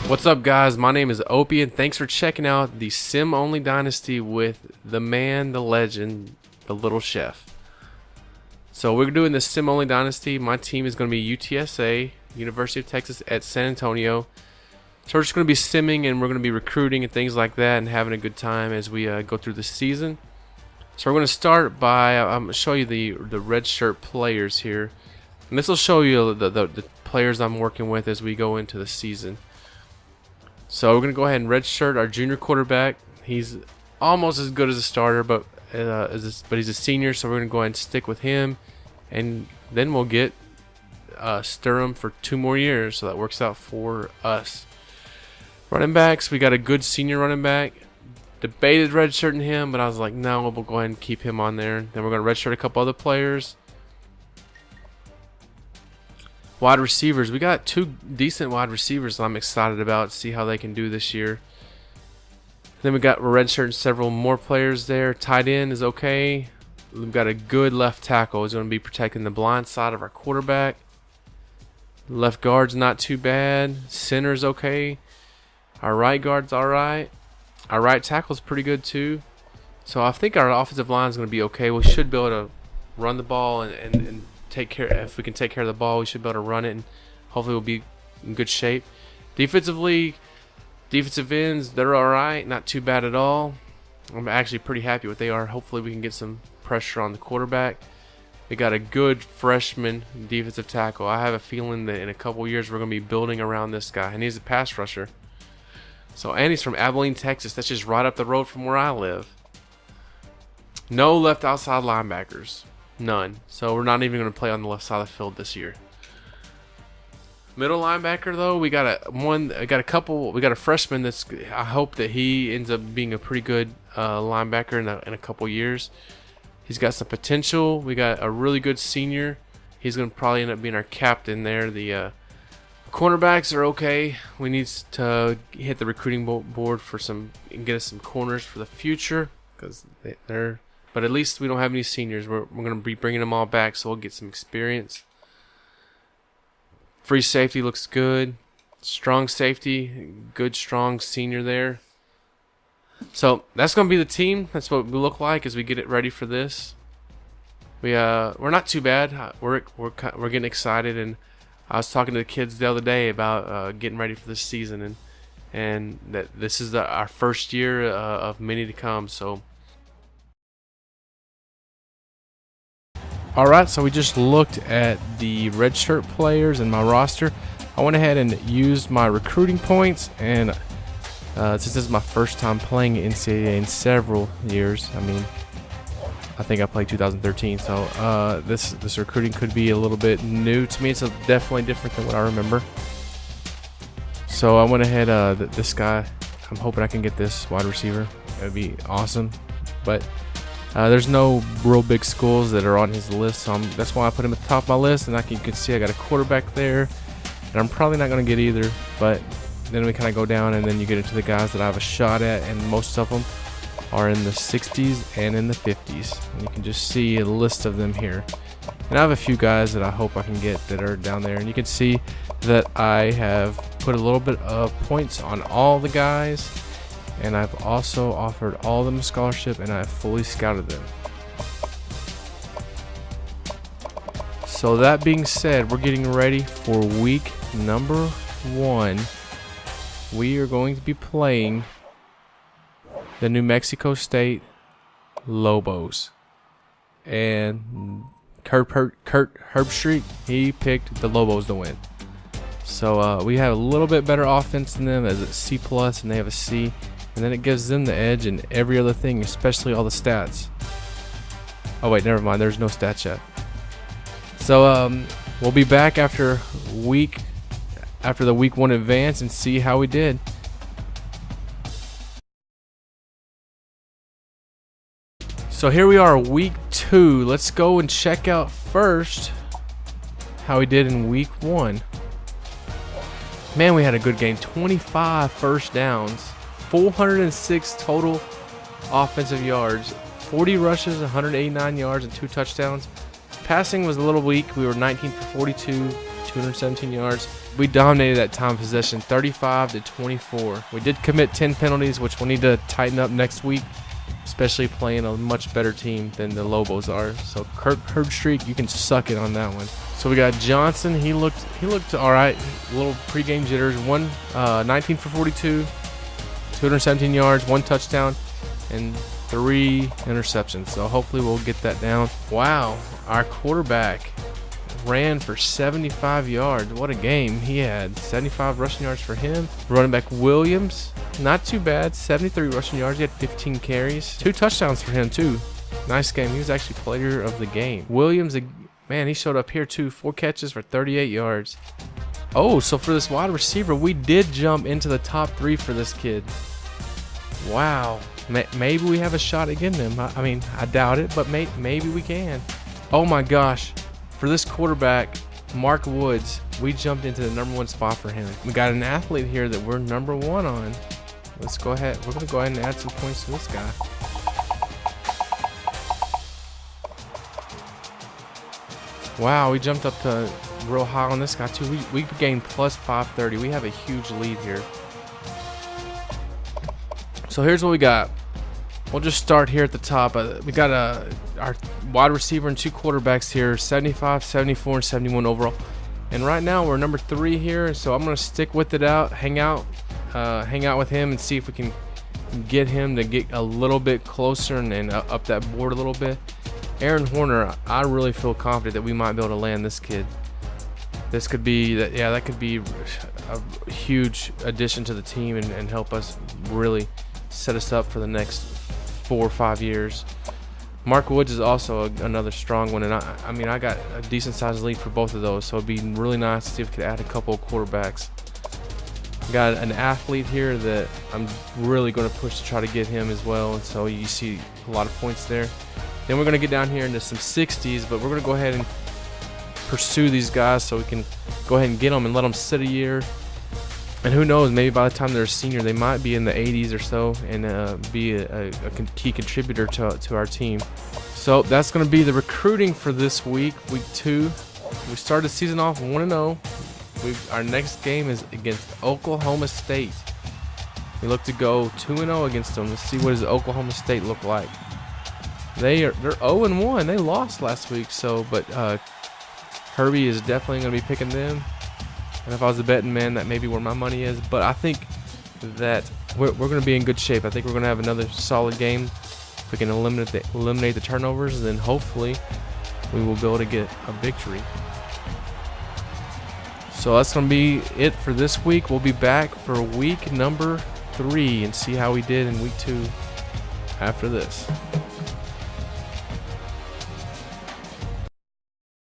What's up, guys? My name is Opie, and thanks for checking out the Sim Only Dynasty with the man, the legend, the little chef. So we're doing the Sim Only Dynasty. My team is going to be UTSA, University of Texas at San Antonio. So we're just going to be simming, and we're going to be recruiting and things like that, and having a good time as we go through the season. So we're going to start by I'm going to show you the red shirt players here, and this will show you the players I'm working with as we go into the season. So we're going to go ahead and redshirt our junior quarterback. He's almost as good as a starter, but he's a senior, so we're going to go ahead and stick with him. And then we'll get Sturm for 2 more years, so that works out for us. Running backs, we got a good senior running back. Debated redshirting him, but I was like, no, we'll go ahead and keep him on there. Then we're going to redshirt a couple other players. Wide receivers, we got 2 decent wide receivers that I'm excited about, see how they can do this year. Then we're redshirting several more players there. Tight end is okay. We've got a good left tackle. He's going to be protecting the blind side of our quarterback. Left guard's not too bad. Center's okay. Our right guard's alright. Our right tackle's pretty good too. So I think our offensive line is going to be okay. We should be able to run the ball and take care. If we can take care of the ball, we should be able to run it, and hopefully we'll be in good shape. Defensively, defensive ends, they're alright, not too bad at all. I'm actually pretty happy with what they are. Hopefully we can get some pressure on the quarterback. We got a good freshman defensive tackle. I have a feeling that in a couple years we're going to be building around this guy, and he's a pass rusher. So, and he's from Abilene, Texas. That's just right up the road from where I live. No left outside linebackers. None. So we're not even going to play on the left side of the field this year. Middle linebacker though, we got a freshman that's, I hope that he ends up being a pretty good linebacker in a couple years. He's got some potential. We got a really good senior. He's going to probably end up being our captain there. The cornerbacks are okay. We need to hit the recruiting board for and get us some corners for the future, because they're. But at least we don't have any seniors. We're going to be bringing them all back, so we'll get some experience. Free safety looks good. Strong safety, good strong senior there. So that's going to be the team. That's what we look like as we get it ready for this. We're not too bad. We're getting excited, and I was talking to the kids the other day about getting ready for this season, and that this is our first year of many to come. So. Alright, so we just looked at the redshirt players in my roster. I went ahead and used my recruiting points, and since this is my first time playing NCAA in several years, I think I played 2013, so this recruiting could be a little bit new to me. It's definitely different than what I remember. So I went ahead, this guy, I'm hoping I can get this wide receiver. It would be awesome, but there's no real big schools that are on his list, so that's why I put him at the top of my list. And you can see I got a quarterback there, and I'm probably not going to get either. But then we kind of go down, and then you get into the guys that I have a shot at, and most of them are in the 60s and in the 50s. And you can just see a list of them here. And I have a few guys that I hope I can get that are down there. And you can see that I have put a little bit of points on all the guys. And I've also offered all of them a scholarship, and I've fully scouted them. So that being said, we're getting ready for week number 1. We are going to be playing the New Mexico State Lobos. And Kurt Herbstreit, he picked the Lobos to win. So we have a little bit better offense than them, as it's C+, and they have a C. And then it gives them the edge in every other thing, especially all the stats. Oh wait, never mind. There's no stats yet. So we'll be back after the week 1 advance and see how we did. So here we are, week 2. Let's go and check out first how we did in week 1. Man, we had a good game. 25 first downs. 406 total offensive yards, 40 rushes, 189 yards, and 2 touchdowns. Passing was a little weak. We were 19 for 42, 217 yards. We dominated that time of possession, 35-24. We did commit 10 penalties, which we'll need to tighten up next week, especially playing a much better team than the Lobos are. So Kirk Herbstreit, you can suck it on that one. So we got Johnson. He looked all right. A little pregame jitters. 19 for 42, 217 yards, 1 touchdown, and 3 interceptions. So hopefully we'll get that down. Wow, our quarterback ran for 75 yards. What a game he had. 75 rushing yards for him. Running back Williams, not too bad. 73 rushing yards. He had 15 carries. 2 touchdowns for him too. Nice game. He was actually player of the game. Williams, man, he showed up here too. 4 catches for 38 yards. Oh, so for this wide receiver, we did jump into the top 3 for this kid. Wow. Maybe we have a shot at getting him. I mean, I doubt it, but maybe we can. Oh my gosh. For this quarterback, Mark Woods, we jumped into the #1 spot for him. We got an athlete here that we're #1 on. Let's go ahead. We're going to go ahead and add some points to this guy. Wow, we jumped up to real high on this guy too. We gained plus 530. We have a huge lead here. So here's what we got. We'll just start here at the top. We got our wide receiver and 2 quarterbacks here, 75, 74, and 71 overall. And right now we're #3 here, so I'm gonna stick with it out, hang out with him, and see if we can get him to get a little bit closer and up that board a little bit. Aaron Horner, I really feel confident that we might be able to land this kid. This could be that. Yeah, that could be a huge addition to the team and help us really set us up for the next 4 or 5 years. Mark Woods is also another strong one, and I mean, I got a decent sized lead for both of those, so it'd be really nice to see if we could add a couple of quarterbacks. Got an athlete here that I'm really going to push to try to get him as well, and so you see a lot of points there. Then we're going to get down here into some 60s, but we're going to go ahead and pursue these guys so we can go ahead and get them and let them sit a year. And who knows, maybe by the time they're a senior, they might be in the 80s or so and be a key contributor to our team. So that's going to be the recruiting for this week, week 2. We started the season off 1-0. Our next game is against Oklahoma State. We look to go 2-0 against them. Let's see what does Oklahoma State look like. They're 0-1. They lost last week, but Herbie is definitely going to be picking them. And if I was a betting man, that may be where my money is. But I think that we're going to be in good shape. I think we're going to have another solid game. If we can eliminate the turnovers, then hopefully we will be able to get a victory. So that's going to be it for this week. We'll be back for week #3 and see how we did in week 2 after this.